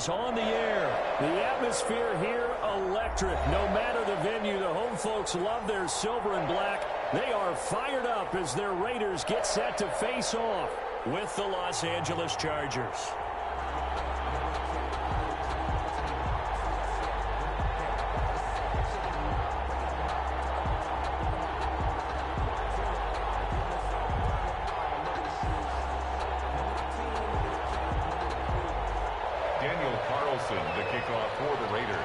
is on the air. The atmosphere here, electric. No matter the venue, the home folks love their silver and black. They are fired up as their Raiders get set to face off with the Los Angeles Chargers. The kickoff for the Raiders.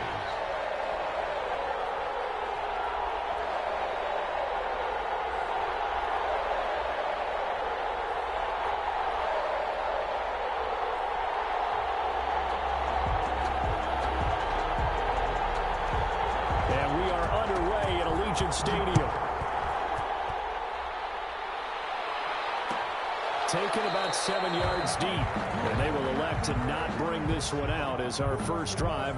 And we are underway at Allegiant Stadium. Taken about 7 yards deep, and they will elect to not bring this one out as our first drive.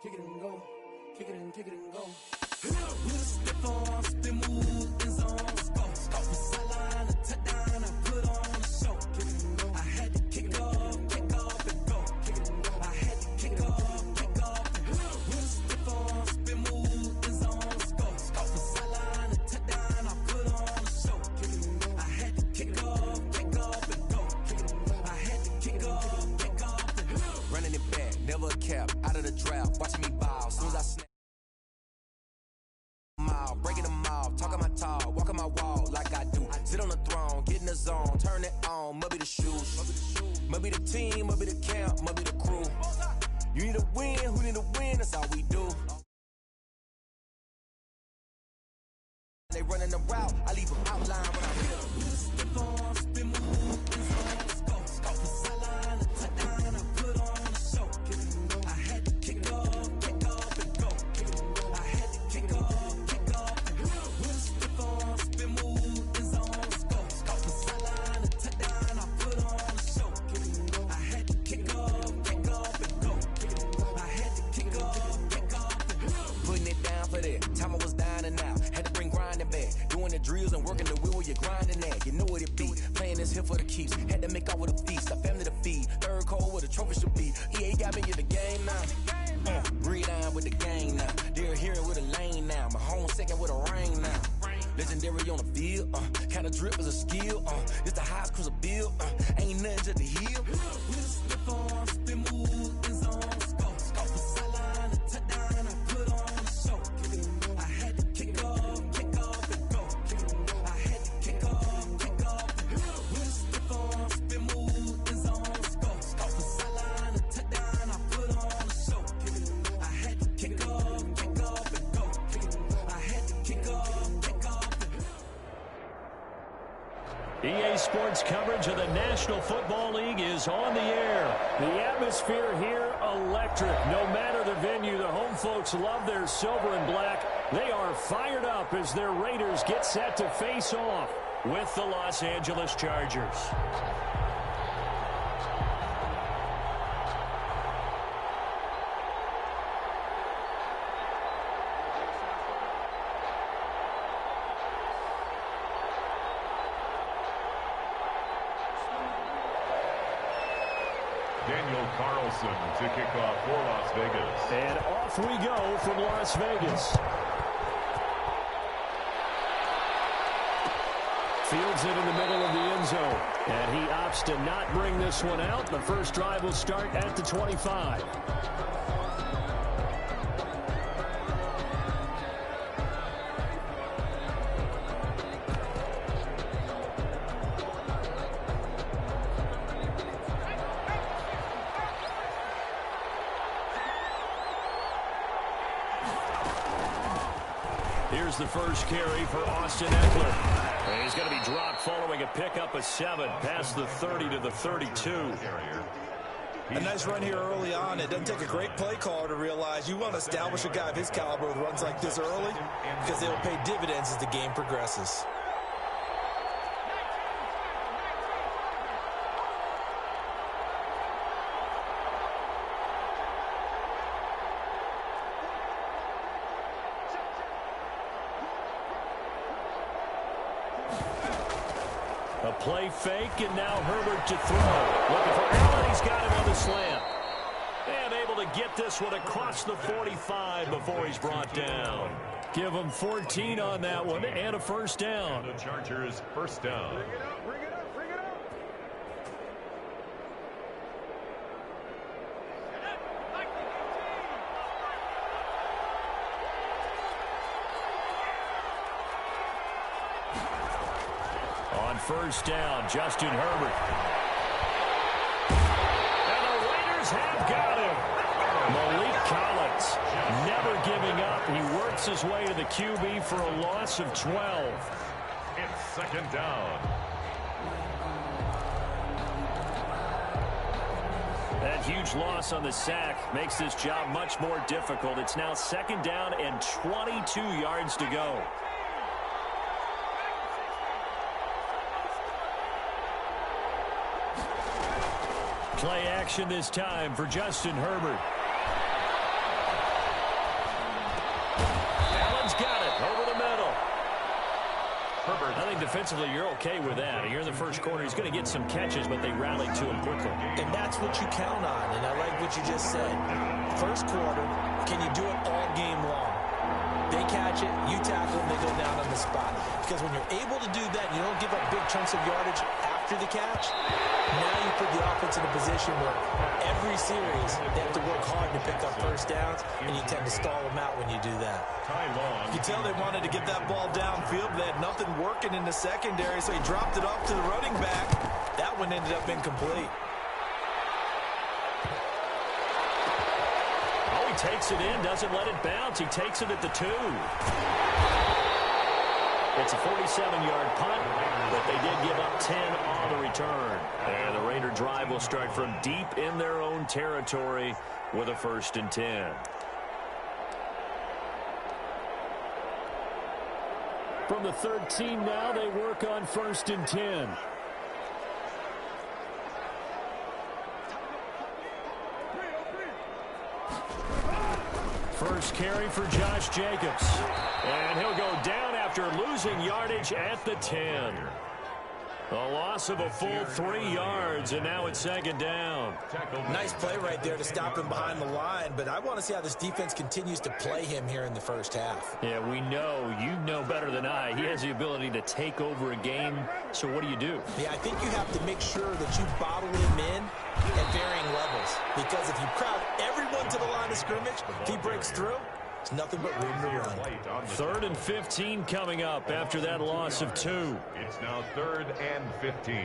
Kick it and go, kick it and go. We'll step on, spin, move, in zone, go. Stop the sideline, a touchdown, I put on a show. Kick it and go. I had to kick off and go. Kick it and go. I had to kick off and go. We'll step on, spin, move, in zone, go. Stop the sideline, a touchdown, I put on a show. Kick it and go. I had to kick off and go. Kick it and go. I had to kick off and go. Running it back, never a cap, out of the draft, watching me ball, as soon as I snap. Breaking them off, talking my talk, walking my walk like I do. Sit on the throne, get in the zone, turn it on, must be the shoes. Must be the team, must be the camp, must be the crew. You need a win, who need a win, that's all we do. They running the route, I leave them outline when I hit them. Step on, spin, move, in zone, go. Stop the sideline, a touchdown, I put on a show. Kick it and go. I had to kick off and go. Kick it and go. I had to kick off. Time I was down and out, had to bring grinding back. Doing the drills and working the wheel where you're grinding at. You know what it be, playing this here for the keeps. Had to make out with a feast, a family to feed. Third cold where the trophy should be. EA got me in the game now. Breathe on with the gang now. They're hearing with a lane now. My home second with a rain now. Legendary on the field, kind of drip is a skill. It's the highest cruiser bill, ain't nothing to the hill. We'll slip on, spin, move, in zone, go. Off the sideline, a touchdown, I put on a show. I had to kick off and go. I had to kick off and go. We'll slip on, spin, move, in zone, go. Off the sideline, a touchdown, I put on a show. I had to kick off and go. I had to kick off and go. EA Sports coverage of the National Football League is on the air. The atmosphere here, electric. No matter the venue, the home folks love their silver and black. They are fired up as their Raiders get set to face off with the Los Angeles Chargers. To kick off for Las Vegas. And off we go from Las Vegas. Fields it in the middle of the end zone. And he opts to not bring this one out. The first drive will start at the 25. Here's the first carry for Austin Eckler. And he's going to be dropped following a pickup of 7 past the 30 to the 32. A nice run here early on. It doesn't take a great play caller to realize you want to establish a guy of his caliber with runs like this early because they will pay dividends as the game progresses. A play fake, and now Herbert to throw. Looking for Allen. He's got him on the slant. And able to get this one across the 45 before he's brought down. Give him 14 on that one and a first down. The Chargers first down. On first down, Justin Herbert. And the Raiders have got him. Malik Collins never giving up. He works his way to the QB for a loss of 12. It's second down. That huge loss on the sack makes this job much more difficult. It's now second down and 22 yards to go. Play action this time for Justin Herbert. Allen's got it over the middle. Herbert, I think defensively you're okay with that. Here in the first quarter, he's going to get some catches, but they rallied to him quickly. And that's what you count on, and I like what you just said. First quarter, can you do it all game long? They catch it, you tackle them, they go down on the spot. Because when you're able to do that, you don't give up big chunks of yardage after the catch. Now you put the offense in a position where every series they have to work hard to pick up first downs, and you tend to stall them out when you do that. You tell they wanted to get that ball downfield, but they had nothing working in the secondary, so he dropped it off to the running back. That one ended up incomplete. Takes it in, doesn't let it bounce. He takes it at the 2. It's a 47-yard punt, but they did give up 10 on the return. And the Raider drive will start from deep in their own territory with a 1st and 10. From the 13 now, they work on 1st and 10. First carry for Josh Jacobs. And he'll go down after losing yardage at the 10. A loss of a full 3 yards, and now it's second down. Nice play right there to stop him behind the line, but I want to see how this defense continues to play him here in the first half. Yeah, we know. You know better than I. He has the ability to take over a game, so what do? Yeah, I think you have to make sure that you bottle him in at varying levels, because if you crowd everyone to the line of scrimmage, if he breaks through, it's nothing but room to run. 3rd and 15 coming up after that loss of 2. It's now 3rd and 15.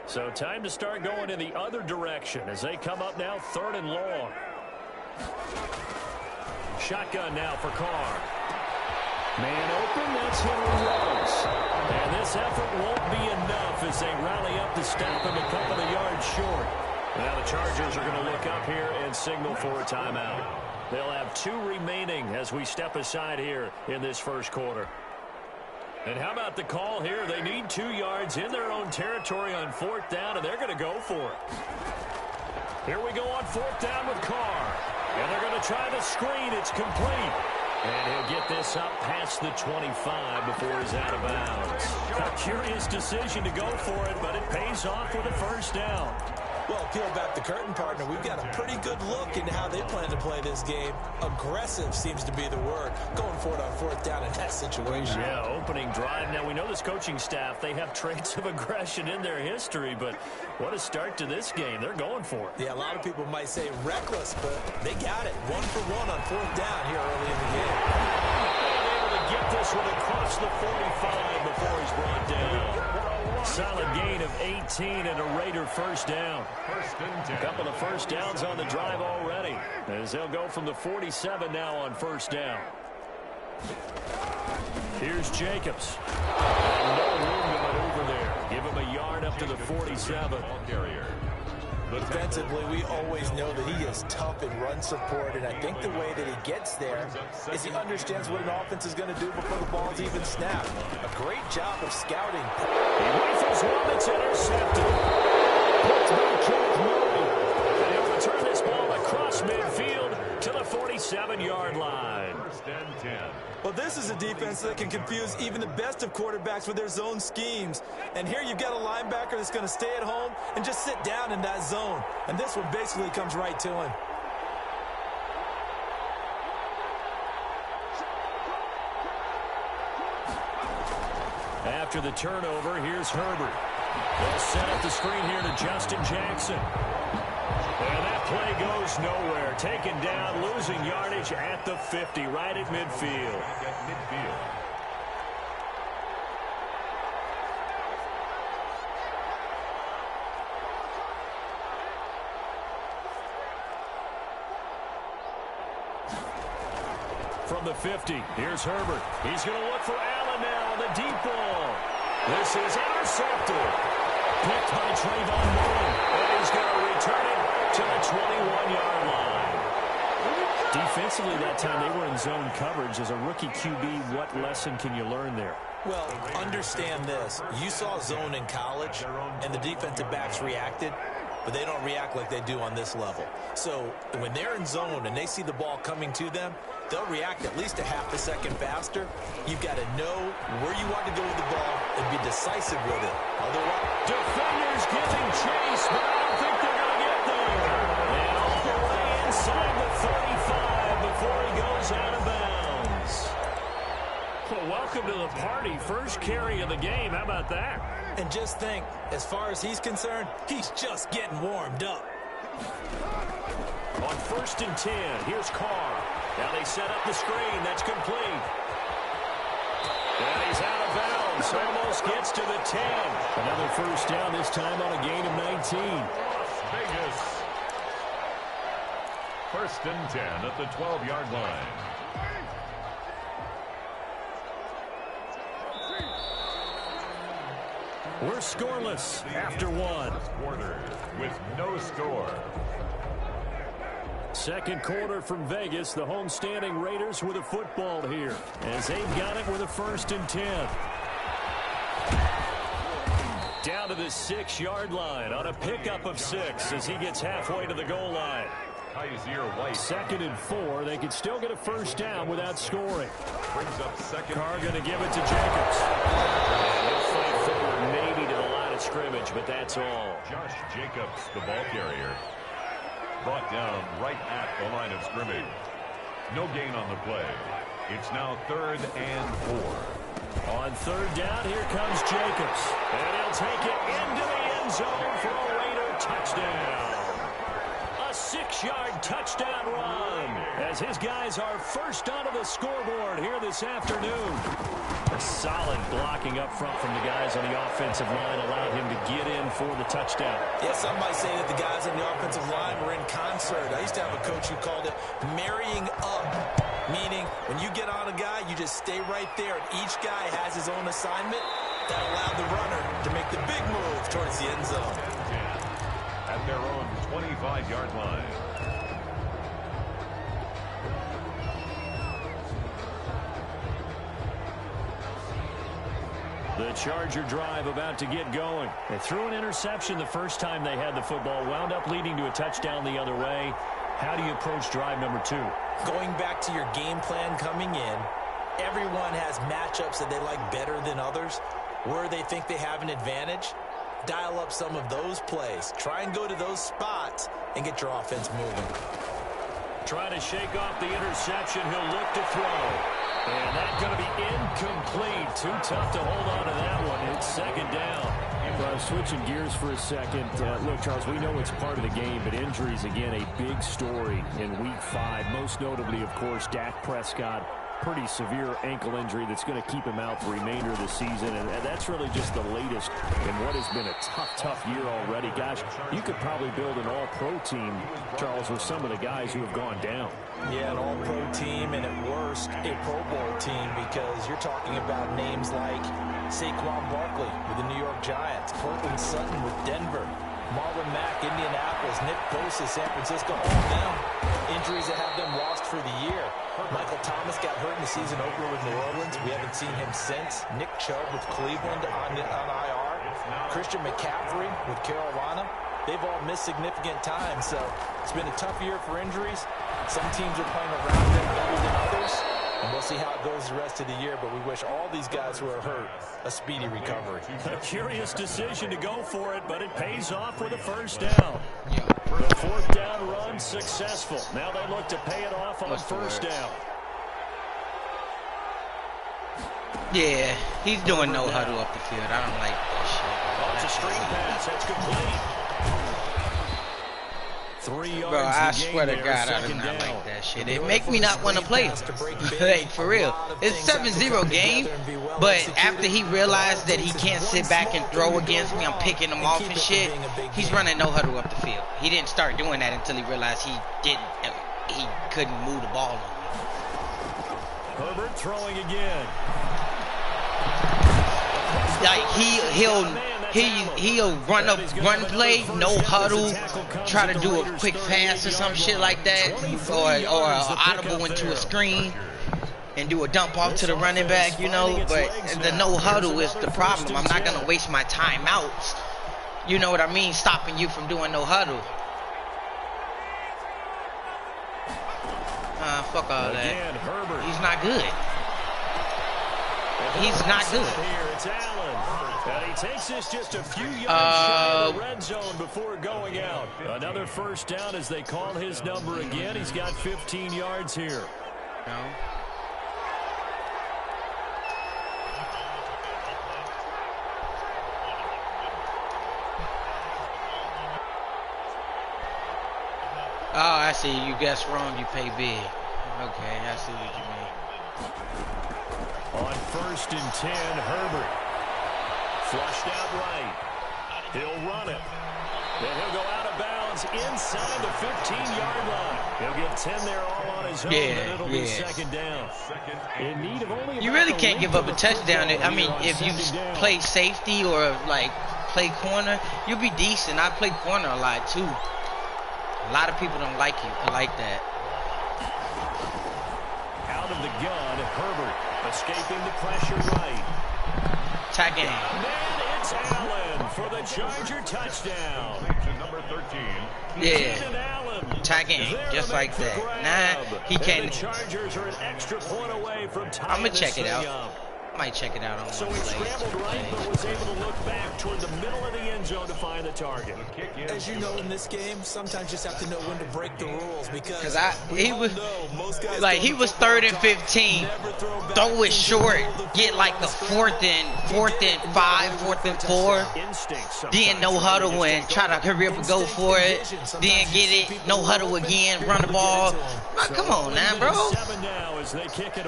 So time to start going in the other direction as they come up now 3rd and long. Shotgun now for Carr. Man open, that's Henry Ruggs. And this effort won't be enough as they rally up to stop him a couple of yards short. Now the Chargers are going to look up here and signal for a timeout. They'll have 2 remaining as we step aside here in this first quarter. And how about the call here? They need 2 yards in their own territory on 4th down, and they're going to go for it. Here we go on 4th down with Carr. And they're going to try the screen. It's complete. And he'll get this up past the 25 before he's out of bounds. A curious decision to go for it, but it pays off with a first down. Well, peel back the curtain, partner. We've got a pretty good look into how they plan to play this game. Aggressive seems to be the word. Going for it on 4th down in that situation. Yeah, opening drive. Now, we know this coaching staff, they have traits of aggression in their history, but what a start to this game. They're going for it. Yeah, a lot of people might say reckless, but they got it. 1 for 1 on 4th down here early in the game. And able to get this one across the 45 before he's brought down. Solid gain of 18 and a Raider first down. A couple of first downs on the drive already, as they'll go from the 47 now on 1st down. Here's Jacobs. No room to maneuver there. Give him a yard up to the 47. Defensively, we always know that he is tough in run support, and I think the way that he gets there is he understands what an offense is going to do before the ball's even snapped. A great job of scouting. He rifles one that's intercepted. Picked by Kenneth Murray. And he'll return this ball across midfield to the 47-yard 6-yard line. First and 10. Well, this is a defense that can confuse even the best of quarterbacks with their zone schemes. And here you've got a linebacker that's going to stay at home and just sit down in that zone. And this one basically comes right to him. After the turnover, here's Herbert. They'll set up the screen here to Justin Jackson. And that play goes nowhere. Taken down, losing yardage at the 50, right at midfield. From the 50, here's Herbert. He's going to look for Allen now on the deep ball. This is intercepted. Picked by Trayvon Mullen. And he's going to return it to the 21-yard line. Defensively that time, they were in zone coverage. As a rookie QB, what lesson can you learn there? Well, understand this. You saw zone in college, and the defensive backs reacted, but they don't react like they do on this level. So when they're in zone and they see the ball coming to them, they'll react at least a half a second faster. You've got to know where you want to go with the ball and be decisive with it. Otherwise, defenders giving chase, but I don't think they're going to get there. And all the way inside the 35 before he goes out of bounds. Well, welcome to the party. First carry of the game. How about that? and just think, as far as he's concerned, he's just getting warmed up. On 1st and 10, here's Carr. Now they set up the screen. That's complete. And he's out of bounds. Almost gets to the 10. Another first down, this time on a gain of 19. Las Vegas. 1st and 10 at the 12-yard line. We're scoreless after one. Quarter with no score. Second quarter from Vegas. The homestanding Raiders with a football here as they've got it with a 1st and 10. Down to the 6-yard line on a pickup of 6 as he gets halfway to the goal line. 2nd and 4. They can still get a first down without scoring. Brings up second. Carr going to give it to Jacobs. And he'll fight forward maybe to the line of scrimmage, but that's all. Josh Jacobs, the ball carrier. Brought down right at the line of scrimmage. No gain on the play. It's now 3rd and 4. On 3rd down, here comes Jacobs. And he'll take it into the end zone for a Raider touchdown. A 6-yard touchdown run as his guys are first onto the scoreboard here this afternoon. A solid blocking up front from the guys on the offensive line allowed him to get in for the touchdown. Yeah, some might say that the guys on the offensive line were in concert. I used to have a coach who called it marrying up, meaning when you get on a guy, you just stay right there, and each guy has his own assignment. That allowed the runner to make the big move towards the end zone. At their own 25-yard line. The Charger drive about to get going. They threw an interception the first time they had the football, wound up leading to a touchdown the other way. How do you approach drive number 2? Going back to your game plan coming in, everyone has matchups that they like better than others, where they think they have an advantage. Dial up some of those plays. Try and go to those spots and get your offense moving. Trying to shake off the interception. He'll look to throw. And that's going to be incomplete. Too tough to hold on to that one. It's 2nd down. Well, switching gears for a second. Look, Charles, we know it's part of the game, but injuries, again, a big story in Week 5. Most notably, of course, Dak Prescott. Pretty severe ankle injury that's going to keep him out the remainder of the season. And that's really just the latest in what has been a tough year already. Gosh, you could probably build an all-pro team, Charles, with some of the guys who have gone down. Yeah, an all-pro team, and at worst, a Pro Bowl team, because you're talking about names like Saquon Barkley with the New York Giants, Courtland Sutton with Denver, Marlon Mack, Indianapolis, Nick Bosa, San Francisco, all of them injuries that have them lost for the year. Michael Thomas got hurt in the season opener with New Orleans. We haven't seen him since. Nick Chubb with Cleveland on IR. Christian McCaffrey with Carolina. They've all missed significant time, so it's been a tough year for injuries. Some teams are playing around them better than others, and we'll see how it goes the rest of the year, but we wish all these guys who are hurt a speedy recovery. A curious decision to go for it, but it pays off with a first down. The fourth down run successful. Now they look to pay it off on first down. Yeah, he's doing no huddle up the field. I don't like that shit. Oh, it's a screen pass. That's complete. 3 yards. Bro, I swear to God, I do not like that shit. It make me not want to play. Like, for real. It's a 7-0 game, but after he realized that he can't sit back and throw against me, I'm picking him off and shit, he's running no huddle up the field. He didn't start doing that until he realized he couldn't move the ball on me. Herbert throwing again. Like he'll run play, no huddle, try to do a quick pass or some shit like that, or an audible into a screen and do a dump off to the running back, you know. But the no huddle is the problem. I'm not gonna waste my timeouts, you know what I mean, stopping you from doing no huddle. Fuck all that. He's not good. He's not good. It's Allen. And he takes this just a few yards shy of the red zone before going out. Another first down as they call his number again. He's got 15 yards here. No. Oh, I see. You guess wrong, you pay big. Okay, I see what you mean. On 1st and 10, Herbert. Flushed out right. He'll run it. Then he'll go out of bounds inside the 15-yard line. He'll get 10 there all on his own, and it'll be second down. In need of only you really can't give up a touchdown. I mean, if you play safety or, like, play corner, you'll be decent. I play corner a lot, too. A lot of people don't like that. Out of the gun, Herbert escaping the pressure right. Tag game. Man, it's Allen for the Charger touchdown. Number 13. Yeah. Tag game, just like that. Nah, he can't. The Chargers are an extra point away from tying. I'm gonna check it out. I might check it out on so one he play. scrambled right, but was able to look back toward the middle of the end zone to find the target. As you know, in this game, sometimes you just have to know when to break the rules because he was 3rd and 15. Throw it short, get like the 4th and 5, 4th and 4. Then no huddle and try to hurry up and go for it. Then get it, no huddle again, run the ball. Come on now, bro.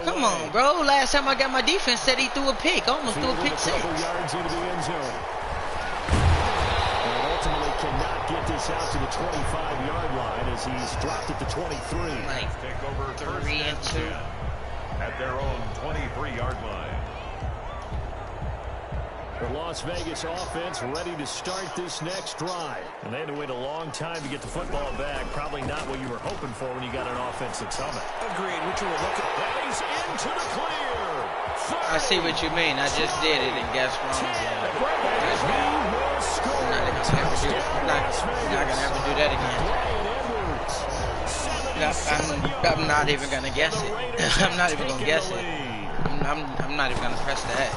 Come on, bro. Last time I got my defense said he threw a pick. Almost threw a pick 6. Yards into the end zone. And ultimately cannot get this out to the 25-yard line as he's dropped at the 23. Like Take over 3 and 2. At their own 23-yard line. The Las Vegas offense ready to start this next drive. And they had to wait a long time to get the football back. Probably not what you were hoping for when you got an offense at Summit. agreed, what you were looking for. And he's into the clear. I see what you mean. I just did it and guess wrong. I'm not gonna ever do that again. I'm not even gonna guess it. I'm not even gonna guess it. I'm not even gonna press that.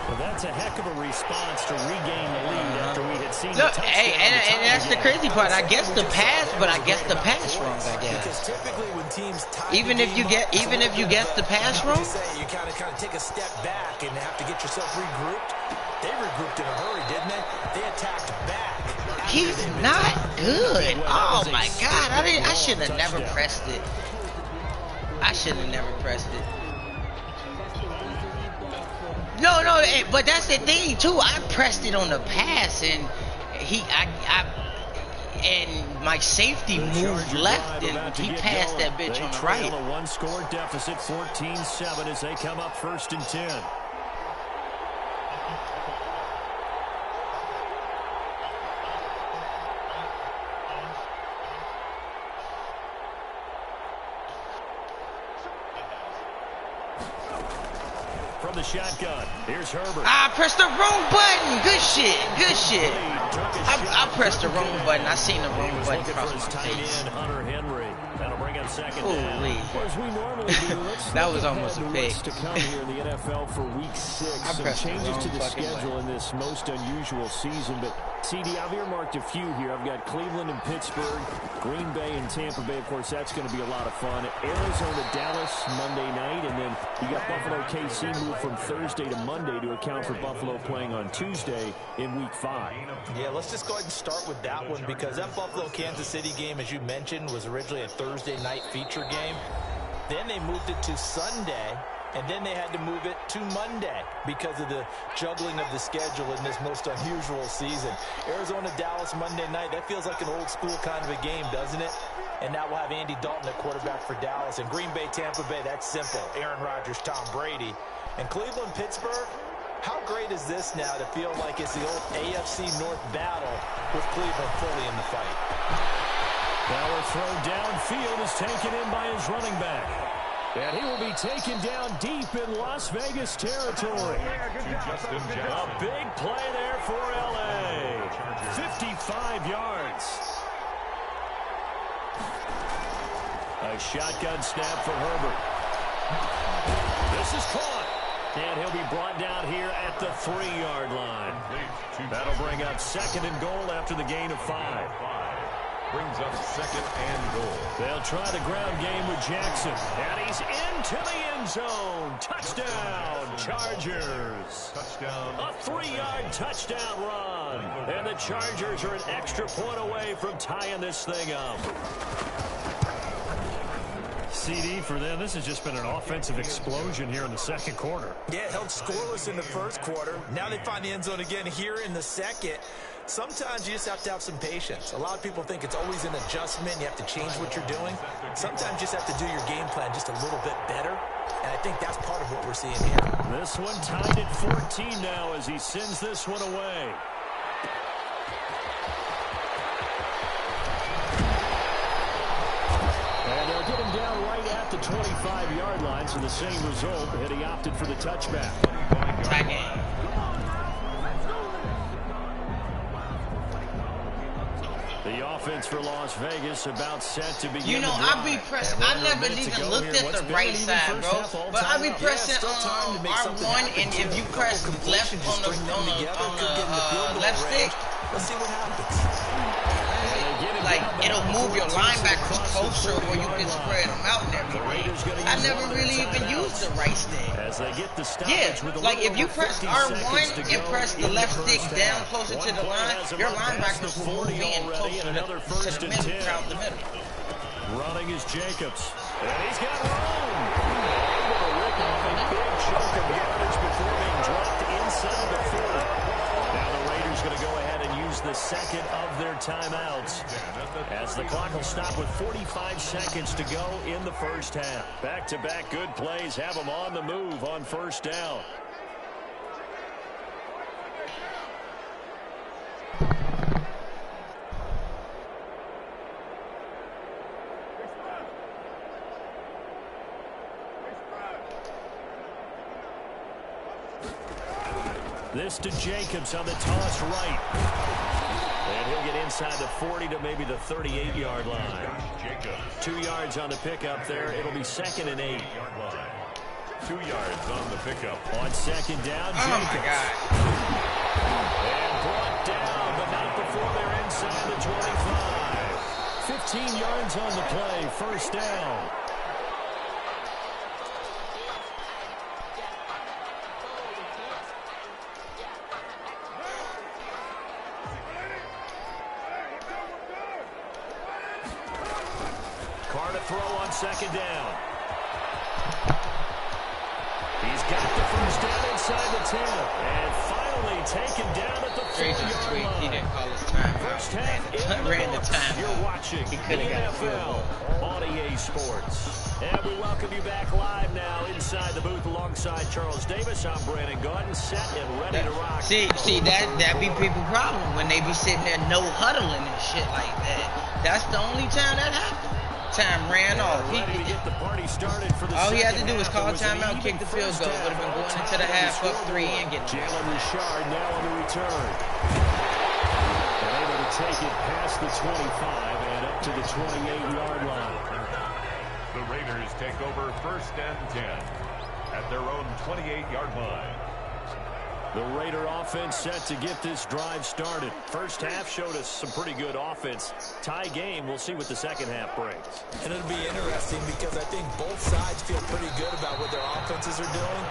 Well, that's a heck of a response to regain the lead after we had seen Look, the hey, and that's the crazy part. I guess the pass, but I guess the pass wrong. I guess. Even if you guess the pass wrong. You kind of take a step back and have to get yourself regrouped. They regrouped in a hurry, didn't they? They attacked back. He's not good. Oh my God! I should have never pressed it. I should have never pressed it. No, but that's the thing too. I pressed it on the pass, and and my safety moved left, and he passed that bitch on the right. A one-score deficit, 14-7 as they come up 1st and 10. From the shotgun, here's Herbert. I pressed the wrong button. Good shit. Good shit. I pressed the wrong button. I seen the wrong button across my face. Hunter Henry. That'll bring second down. As we normally do, that was almost a pick. To come here in the NFL for Week 6. Some changes to the schedule in this most unusual season. But, CD, I've earmarked a few here. I've got Cleveland and Pittsburgh, Green Bay and Tampa Bay. Of course, that's going to be a lot of fun. Arizona, Dallas, Monday night. And then you got Buffalo, KC moved from Thursday to Monday to account for Buffalo playing on Tuesday in Week 5. Yeah, let's just go ahead and start with that one because that Buffalo-Kansas City game, as you mentioned, was originally a Thursday night feature game. Then they moved it to Sunday, and then they had to move it to Monday because of the juggling of the schedule in this most unusual season. Arizona-Dallas Monday night, that feels like an old-school kind of a game, doesn't it? And now we'll have Andy Dalton at quarterback for Dallas. And Green Bay, Tampa Bay, that's simple. Aaron Rodgers, Tom Brady. And Cleveland, Pittsburgh, how great is this now to feel like it's the old AFC North battle with Cleveland fully in the fight? Bauer throw downfield is taken in by his running back. And he will be taken down deep in Las Vegas territory. A big play there for L.A. 55 yards. A shotgun snap for Herbert. This is caught. And he'll be brought down here at the 3-yard line. That'll bring up 2nd and goal after the gain of 5. Brings up 2nd and goal. They'll try the ground game with Jackson. And he's into the end zone. Touchdown, Chargers. Touchdown. A 3-yard touchdown run. And the Chargers are an extra point away from tying this thing up. CD for them, this has just been an offensive explosion here in the second quarter. Yeah, held scoreless in the first quarter. Now they find the end zone again here in the second. Sometimes you just have to have some patience. A lot of people think it's always an adjustment. You have to change what you're doing. Sometimes you just have to do your game plan just a little bit better. And I think that's part of what we're seeing here. This one tied at 14 now as he sends this one away. And they'll get him down right at the 25-yard line, so the same result, and he opted for the touchback. The offense for Las Vegas about set to begin. You know, I be pressing. I never even looked at the right side, bro. But I be pressing on R1, and if you press left on the left stick, let's see what happens. like it'll move your linebackers closer where you can spread them out and everything. I never really even used the right stick. Yeah, like if you press R1 and press the left stick down closer to the line, your linebackers will move in closer to the middle, throughout the middle. Running is Jacobs, and he's got room. Able to rip off a big chunk of yardage before being dropped inside the 40. Now the Raiders going to go ahead and use the second of their timeouts as the clock will stop with 45 seconds to go in the first half. Back-to-back good plays have them on the move on first down. This to Jacobs on the toss right. And he'll get inside the 40 to maybe the 38-yard line. 2 yards on the pickup there. It'll be 2nd and 8. 2 yards on the pickup. On second down, Jacobs. Oh, my God. And brought down, but not before they're inside the 25. 15 yards on the play. First down. Throw on second down. He's got the first down inside the 10. And finally taken down at the 4-yard line. He didn't call his time. First half ran the time. You're watching the NFL on EA Sports. And we welcome you back live now inside the booth alongside Charles Davis. I'm Brandon Gordon, set and ready to rock. See, that be people's problem when they be sitting there no huddling and shit like that. That's the only time that happens. Time ran off. All he had to do was call timeout, kick the field goal. Would have been going into the half up 3 and getting Jalen Richard now on the return. And able to take it past the 25 and up to the 28-yard line. The Raiders take over 1st and 10 at their own 28-yard line. The Raider offense set to get this drive started. First half showed us some pretty good offense. Tie game, we'll see what the second half brings. And it'll be interesting because I think both sides feel pretty good about what their offenses are doing.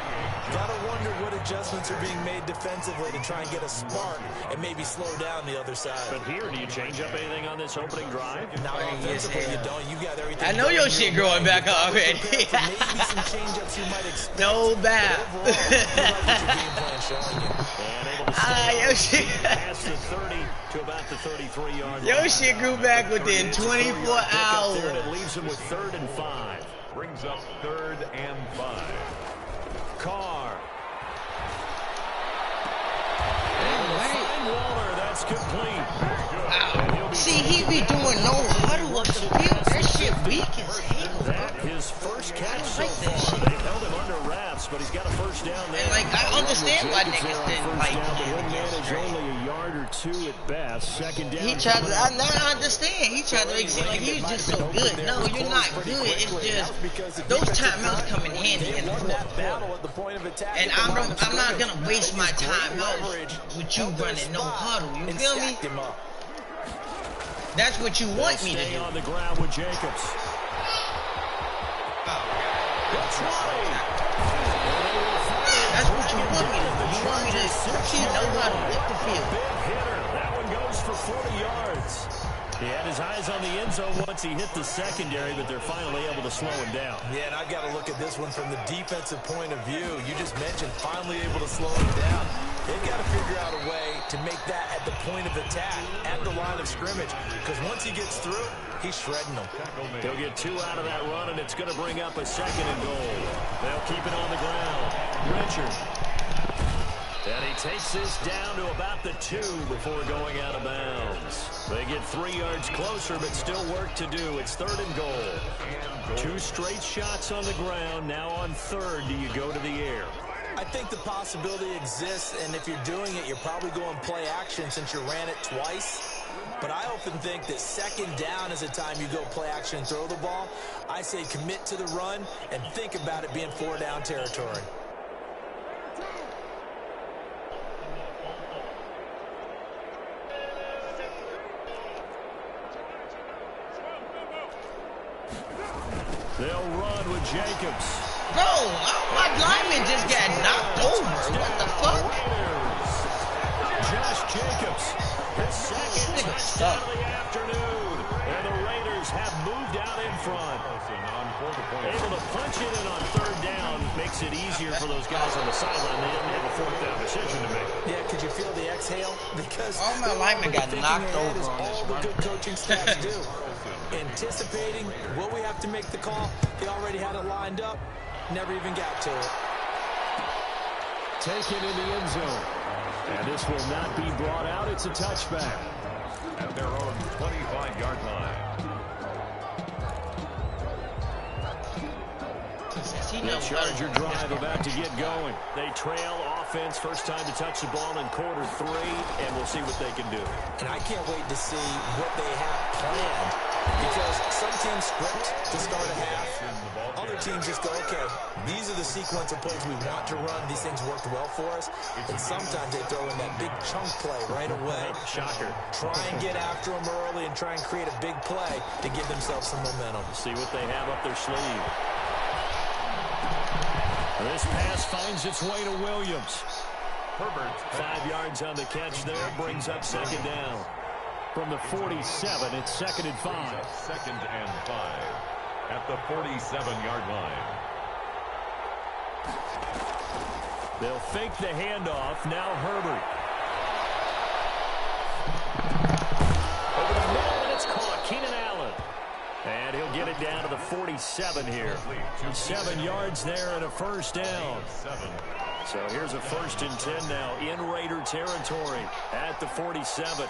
Gotta wonder what adjustments are being made defensively to try and get a spark and maybe slow down the other side. But here, do you change up anything on this opening drive? Not offensively, you don't. You got everything. I know your shit growing back already. Maybe some change-ups you might expect. No bad. Your shit. Past the 30 to about the 33-yard line. Your shit grew back within 24 hours. It leaves him with 3rd and 5. Brings up 3rd and 5. Carr. Find Waller. That's complete. Wow. See, he be doing no huddle up the field. That shit weak as hell. That his first catch so like that far. shit. They've held him under wraps, but he's got a first down there. And, like, I understand why niggas didn't like him. One man is only a yard or 2 at best. Second down. He tried to, I understand. He tried to make it seem like he was just so good. No, you're not good. It's just those timeouts come in handy in the fourth quarter. And I'm not going to waste my timeouts with you running no huddle. You feel me? That's what you want me to do. On the ground with Jacobs. That's what you want me to do. You want me to know how to lift the field. Big hitter. That one goes for 40 yards. He had his eyes on the end zone once he hit the secondary, but they're finally able to slow him down. Yeah, and I've got to look at this one from the defensive point of view. You just mentioned finally able to slow him down. They've got to figure out a way to make that at the point of attack, at the line of scrimmage, because once he gets through, he's shredding them. They'll get 2 out of that run, and it's going to bring up a 2nd and goal. They'll keep it on the ground. Richard. And he takes this down to about the 2 before going out of bounds. They get 3 yards closer, but still work to do. It's 3rd and goal. 2 straight shots on the ground. Now on 3rd, do you go to the air? I think the possibility exists, and if you're doing it, you're probably going play action since you ran it twice. But I often think that 2nd down is a time you go play action and throw the ball. I say commit to the run and think about it being 4-down territory. They'll run with Jacobs. Bro, my lineman just got knocked over. What the fuck? Josh Jacobs, his second touchdown of the afternoon. And the Raiders have moved out in front. Able to punch it in on 3rd down. Makes it easier for those guys on the sideline. They didn't have a 4th down decision to make. Yeah, could you feel the exhale? Because all my linemen got knocked over on all the good coaching staffs do. Anticipating, will we have to make the call? They already had it lined up. Never even got to it. Taken in the end zone. And this will not be brought out. It's a touchback. At their own 25-yard line. The Charger drive about to get going. They trail offense. First time to touch the ball in quarter 3. And we'll see what they can do. And I can't wait to see what they have planned. Because some teams script to start a half. Other teams just go, okay, these are the sequence of plays we want to run. These things worked well for us. And sometimes they throw in that big chunk play right away. Shocker. Try and get after them early and try and create a big play to give themselves some momentum. See what they have up their sleeve. This pass finds its way to Williams. Herbert, 5 yards on the catch there, brings up 2nd down. From the 47, it's 2nd and 5. 2nd and 5 at the 47-yard line. They'll fake the handoff. Now Herbert. Over the middle, and it's caught. Keenan Allen. And he'll get it down to the 47 here. 7 yards there and a first down. So here's a 1st and 10 now in Raider territory at the 47.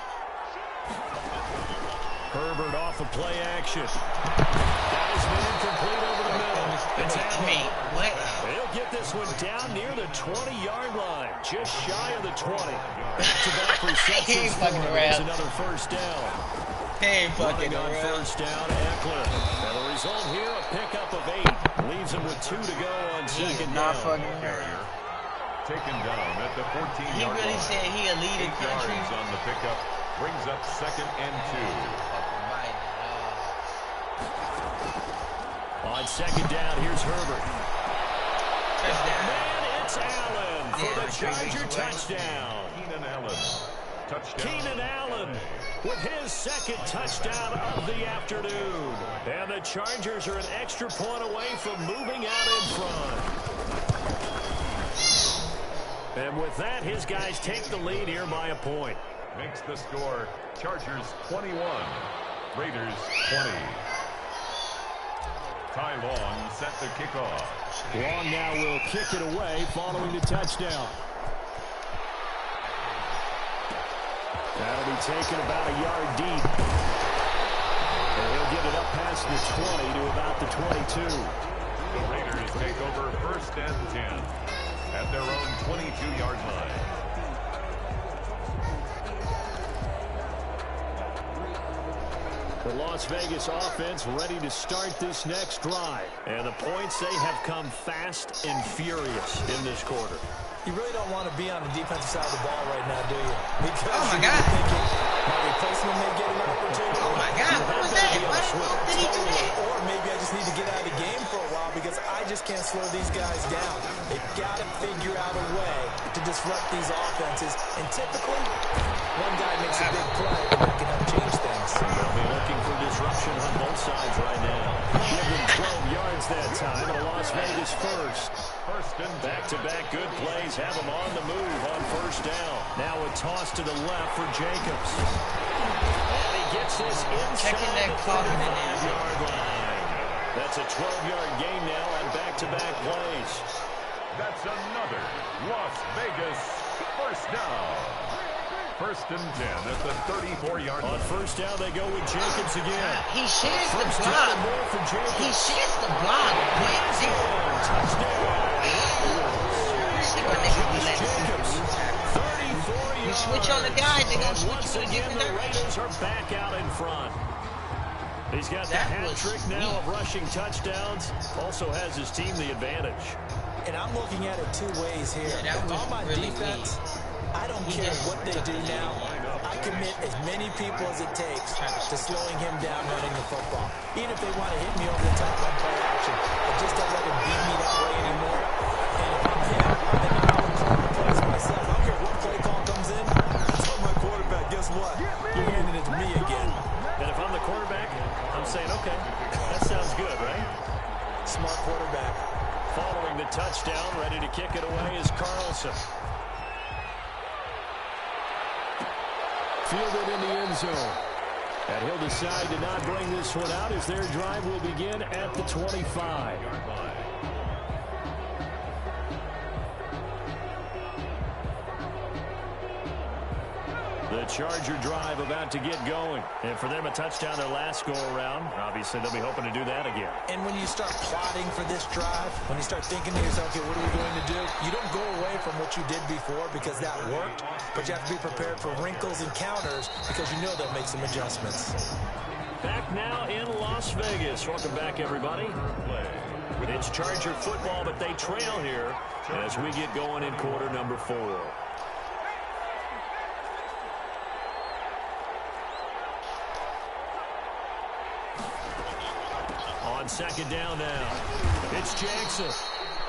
Herbert off of play action. That is incomplete over the middle. It's What? They'll get this one down near the 20-yard line, just shy of the 20. Back-to-back receptions for him. It's another first down. He ain't fucking on around. first down, Eckler. And the result here, a pickup of 8. Leaves him with 2 to go on second Not down. fucking around. Taken down at the 14-yard He really line. said he a leader 8 country. yards on the pickup. Brings up 2nd and 2. On second down, here's Herbert. Touchdown. And it's Allen for Yeah, the Charger touchdown. Keenan Allen. Touchdown. Keenan Allen with his 2nd touchdown of the afternoon. And the Chargers are an extra point away from moving out in front. And with that, his guys take the lead here by a point. Makes the score Chargers 21, Raiders 20. Ty Long set the kickoff. Long now will kick it away following the touchdown. That'll be taken about a yard deep. And he'll get it up past the 20 to about the 22. The Raiders take over 1st and 10 at their own 22-yard line. The Las Vegas offense ready to start this next drive. And the points, they have come fast and furious in this quarter. You really don't want to be on the defensive side of the ball right now, do you? Because Oh, my you're God. thinking my replacement may get an opportunity. Oh, my God. What was that? What the fuck did he do that? Or maybe I just need to get out of the game for a while because I just can't slow these guys down. They've got to figure out a way to disrupt these offenses. And typically, one guy makes a big play and that can help change things. They'll be looking for disruption on both sides right now. Give them 12 yards that time, and a Las Vegas first. Back-to-back good plays have them on the move on first down. Now a toss to the left for Jacobs. And he gets this inside Checking that the clock in the 35-yard line. That's a 12-yard gain now on back-to-back plays. That's another Las Vegas first down. 1st and 10 at the 34-yard line. On first down, they go with Jacobs again. He shares the First down block. and more for Jacobs. He shares the block. Touchdown. See my nigga be letting Jacobs, people 34 You switch on the guys, they're going to switch once to a again, different the direction. Raiders are back out in front. He's got the That hat was trick now sweet. of rushing touchdowns. Also has his team the advantage. And I'm looking at it 2 ways here. Yeah, that If was I'm on really defense, I don't care what they do now. I commit as many people as it takes to slowing him down running the football. Even if they want to hit me over the top on play action, I just don't let him beat me that way anymore. And if I'm him, then I will call the plays myself. I don't care what play call comes in. I tell my quarterback, guess what? You're handing it to me again. And if I'm the quarterback, I'm saying, okay, that sounds good, right? Smart quarterback. Following the touchdown, ready to kick it away is Carlson. Fielded in the end zone. And he'll decide to not bring this one out as their drive will begin at the 25. The Charger drive about to get going. And for them, a touchdown their last go-around. Obviously, they'll be hoping to do that again. And when you start plotting for this drive, when you start thinking to yourself, okay, what are we going to do? You don't go away from what you did before because that worked, but you have to be prepared for wrinkles and counters because you know they'll make some adjustments. Back now in Las Vegas. Welcome back, everybody. It's Charger football, but they trail here as we get going in quarter number 4. On second down now, it's Jackson.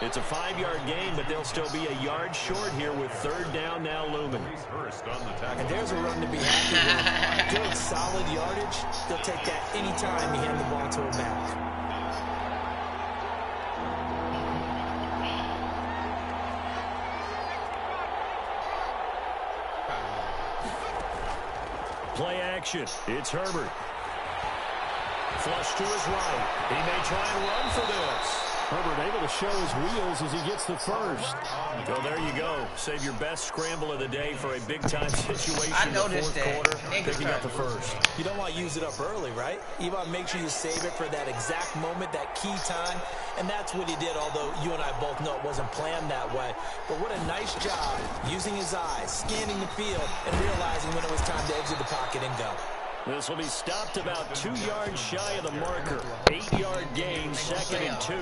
It's a 5-yard gain, but they'll still be a yard short here with third down now looming. First on the tackle. And there's a run to be happy with. Good, solid yardage. They'll take that anytime you hand the ball to a back. Play action. It's Herbert. Flush to his right. He may try and run for this. Herbert able to show his wheels as he gets the first. So there you go. Save your best scramble of the day for a big-time situation I in the noticed fourth that. quarter. Picking up the first. You don't want to use it up early, right? You want to make sure you save it for that exact moment, that key time. And that's what he did, although you and I both know it wasn't planned that way. But what a nice job using his eyes, scanning the field, and realizing when it was time to exit the pocket and go. This will be stopped about 2 yards shy of the marker. 8-yard gain, 2nd and 2.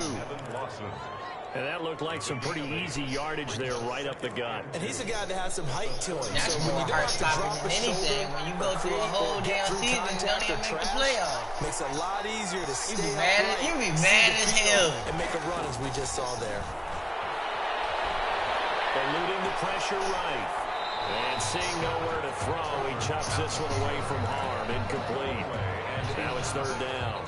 And that looked like some pretty easy yardage there right up the gut. And he's a guy that has some height to him. That's so more when you don't hard have to stopping drop than a anything. shoulder, When you go through a whole damn season, you don't even make the playoffs. Makes it a lot easier to stay You be mad as hell. and make a run as we just saw there. Eluding the pressure right. And seeing nowhere to throw, he chops this one away from harm. Incomplete. Now it's 3rd down.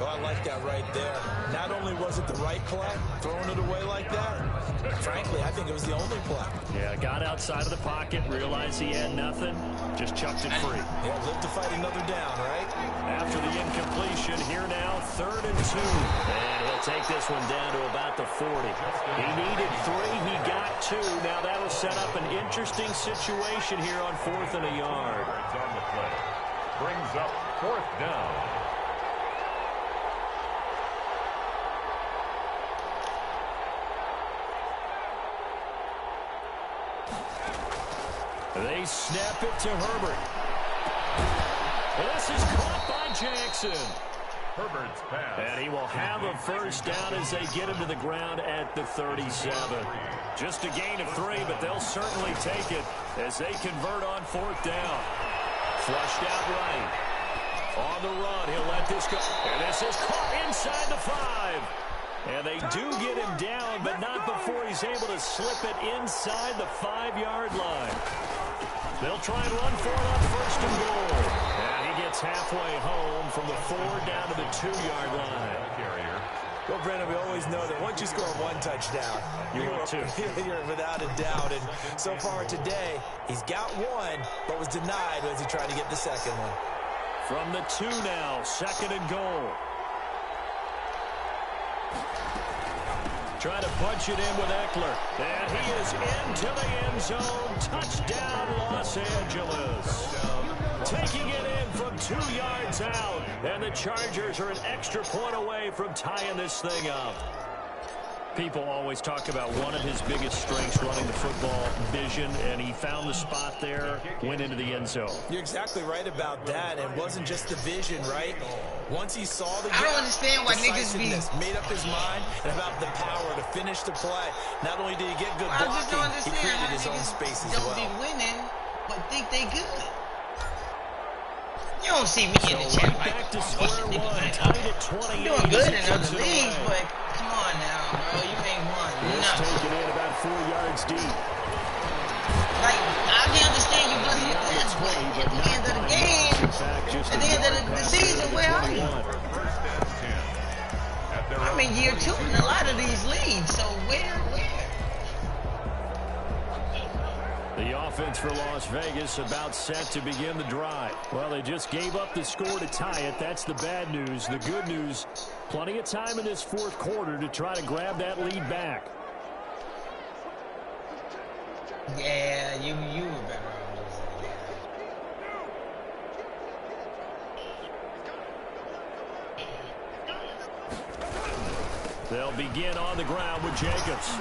Oh, I like that right there. Not only was it the right play, throwing it away like that, frankly, I think it was the only play. Yeah, got outside of the pocket, realized he had nothing, just chucked it free. Yeah, live to fight another down, right? After the incompletion, here now, 3rd and 2. And he'll take this one down to about the 40. He needed 3, he got 2. Now that'll set up an interesting situation here on 4th and a yard. On the play. Brings up 4th down. They snap it to Herbert. This is caught by Jackson. Herbert's pass. And he will have a 1st down as they get him to the ground at the 37. Just a gain of 3, but they'll certainly take it as they convert on 4th down. Flushed out right. On the run, he'll let this go. And this is caught inside the 5. And they do get him down, but not before he's able to slip it inside the 5-yard line. They'll try and run for it on 1st and goal. And he gets halfway home from the 4 down to the 2-yard line. Well, Brandon, we always know that once you score 1 touchdown, you're without a doubt. And so far today, he's got 1, but was denied as he tried to get the 2nd one. From the 2 now, 2nd and goal. Trying to punch it in with Eckler. And he is into the end zone. Touchdown, Los Angeles. Taking it in from 2 yards out. And the Chargers are an extra point away from tying this thing up. People always talk about one of his biggest strengths running the football, vision, and he found the spot there, went into the end zone. You're exactly right about that. It wasn't just the vision, right? Once he saw the gap, I don't understand why niggas be made up his mind and about the power to finish the play. Not only did he get good blocking, he created his own space as well. Don't be winning, but think they good. You don't see me in the chat like, back to square one, tied at 28. I'm doing good in other leagues, but come on now, bro. You ain't won nothing. Taking it about 4 yards deep. Like, I can understand you busting your ass, but at the end of the game, at the end of the season, where are you? I'm in year 2 in a lot of these leagues, so where? The offense for Las Vegas about set to begin the drive. Well, they just gave up the score to tie it. That's the bad news. The good news, plenty of time in this 4th quarter to try to grab that lead back. Yeah, you were better off losing. They'll begin on the ground with Jacobs.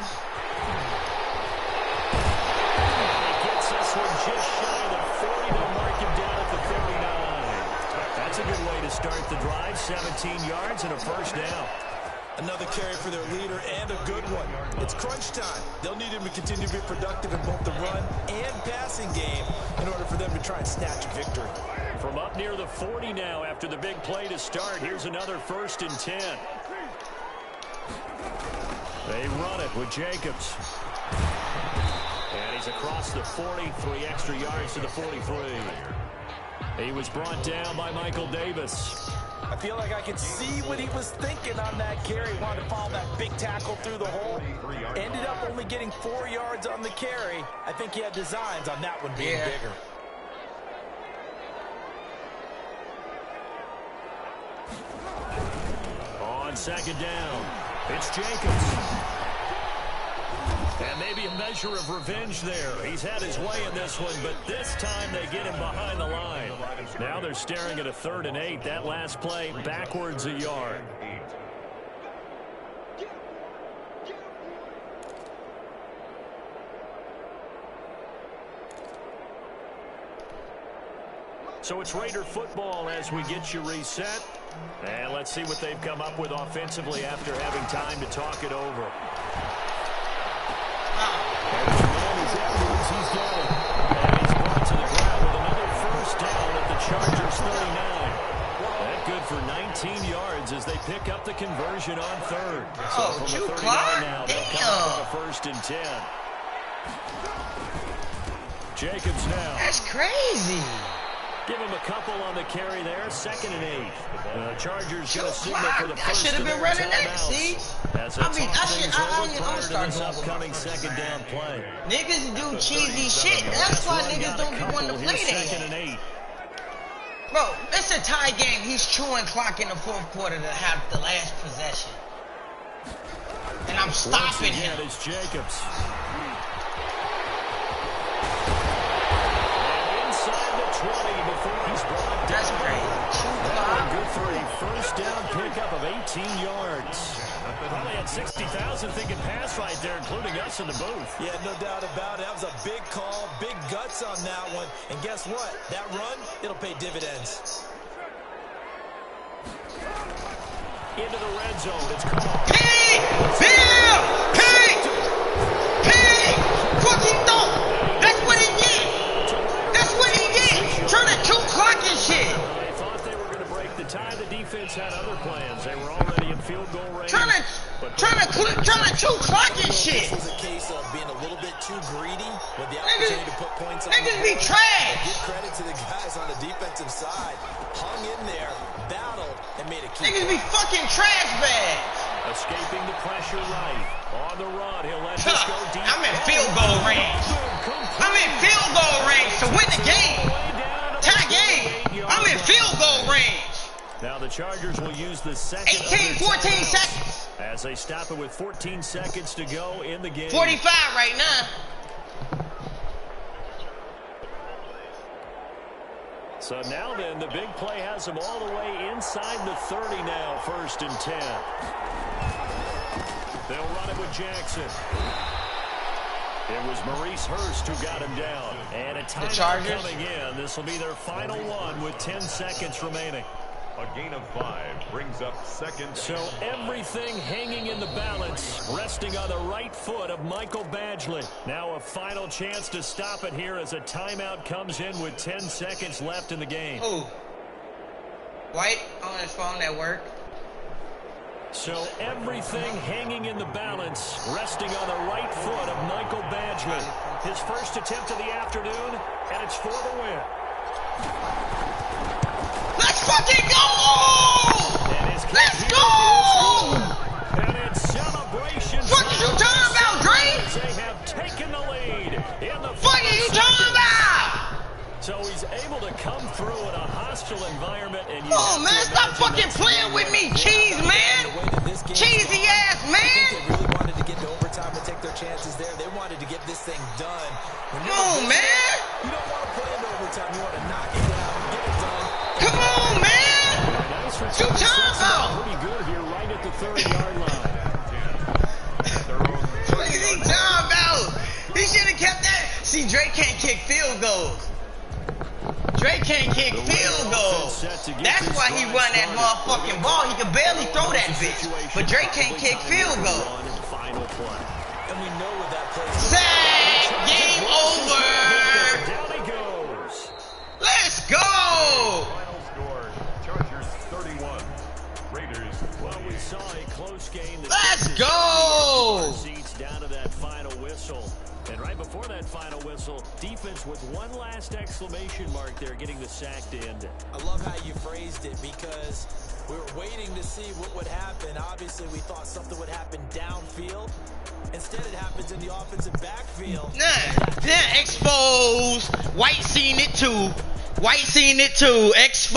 This one just shy of the 40. They'll mark him down at the 39. That's a good way to start the drive. 17 yards and a 1st down. Another carry for their leader and a good one. It's crunch time. They'll need him to continue to be productive in both the run and passing game in order for them to try and snatch a victory. From up near the 40 now after the big play to start. Here's another 1st and 10. They run it with Jacobs. And he's across the 40, 3 extra yards to the 43. He was brought down by Michael Davis. I feel like I could see what he was thinking on that carry. Wanted to follow that big tackle through the hole. Ended up only getting 4 yards on the carry. I think he had designs on that one being bigger. On 2nd down, it's Jacobs. And maybe a measure of revenge there. He's had his way in this one, but this time they get him behind the line. Now they're staring at a 3rd and 8. That last play backwards a yard. So it's Raider football as we get you reset. And let's see what they've come up with offensively after having time to talk it over. He's got it. And he's brought to the ground with another first down at the Chargers 39. That good for 19 yards as they pick up the conversion on third. So from the 39 now, they'll come up on a 1st and 10. Jacobs now. That's crazy. Give him a couple on the carry there. 2nd and 8. The Chargers going to signal for the I first should have been running that, see? As I'm going to start this upcoming 2nd down play. Niggas do cheesy shit. That's why niggas don't be wanting to play that. 2nd and 8. Bro, it's a tie game. He's chewing clock in the 4th quarter to have the last possession. And I'm stopping him. It's Jacobs. Before he's brought That's down. great. Good for a first down pickup of 18 yards. Probably had 60,000 thinking pass right there, including us in the booth. Yeah, no doubt about it. That was a big call, big guts on that one. And guess what? That run, it'll pay dividends. Into the red zone. It's called. Pig! Bill! Pig! Pig! Fucking thump! That's what he did! That's what he did! Turn it 2 clock and shit! They thought they were going to break the tie. The defense had other plans. They were already in field goal range. Trying to 2 clock and shit! This was a case of being a little bit too greedy with the opportunity to put points on the Niggas be board. trash! Give credit to the guys on the defensive side. Hung in there, battled, and made a key. Niggas be fucking trash bags! Escaping the pressure right. On the run, he'll let this go deep. I'm in field goal range. I'm in field goal range to win the game. Tie game. I'm in field goal range. Now the Chargers will use the second 14 seconds. as they stop it with 14 seconds to go in the game. 45 right now. So now then, the big play has them all the way inside the 30 now, 1st and 10. They'll run it with Jackson. It was Maurice Hurst who got him down. And a timeout coming in. This will be their final one with 10 seconds remaining. A gain of 5 brings up 2nd. So everything hanging in the balance, resting on the right foot of Michael Badgley. Now a final chance to stop it here as a timeout comes in with 10 seconds left in the game. Ooh. White on his phone at work. So everything hanging in the balance, resting on the right foot of Michael Badgley. His first attempt of the afternoon, and it's for the win. Let's fucking go! Let's go! And it's celebration. What are you talking about, Dre? They have taken the lead in the What are you talking about? So he's able to come through in a hostile environment. And oh, man, stop fucking playing with me, cheese, man. Cheesy ass, man. I think they really wanted to get to overtime and take their chances there. They wanted to get this thing done. Come on, man. You don't want to play into overtime. You want to knock it down and get it done. Come on, man. What you talking about? Pretty good here right at the 30-yard line. What is he talking about? He should have kept that. See, Drake can't kick field goals. Drake can't kick field goals. That's why he run that motherfucking ball. He can barely throw that bitch. But Drake can't kick field goals. And we know what that plays. Sack! Game over! Down he goes. Let's go! Final score, Chargers 31, Raiders 28. Well, we saw a close game. Let's go! Seats down to that final whistle. And right before that final whistle, defense with one last exclamation mark there, getting the sack to end it. I love how you phrased it because we were waiting to see what would happen. Obviously, we thought something would happen downfield. Instead, it happens in the offensive backfield. Nah, exposed. White seen it too. White seen it too. Exposed.